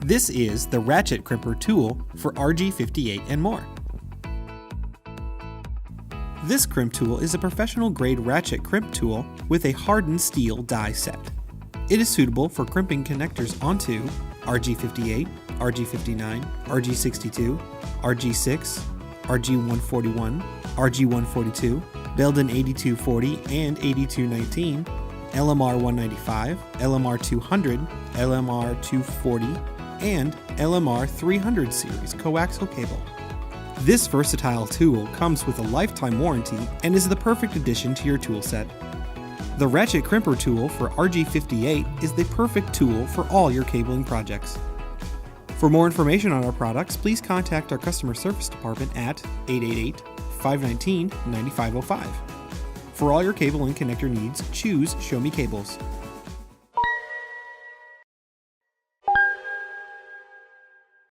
This is the Ratchet Crimper Tool for RG58 and more. This crimp tool is a professional-grade ratchet crimp tool with a hardened steel die set. It is suitable for crimping connectors onto RG58, RG59, RG62, RG6, RG141, RG142, Belden 8240 and 8219, LMR-195, LMR-200, LMR-240, and LMR-300 series coaxial cable. This versatile tool comes with a lifetime warranty and is the perfect addition to your tool set. The Ratchet Crimper Tool for RG58 is the perfect tool for all your cabling projects. For more information on our products, please contact our customer service department at 888-519-9505. For all your cable and connector needs, choose Show Me Cables.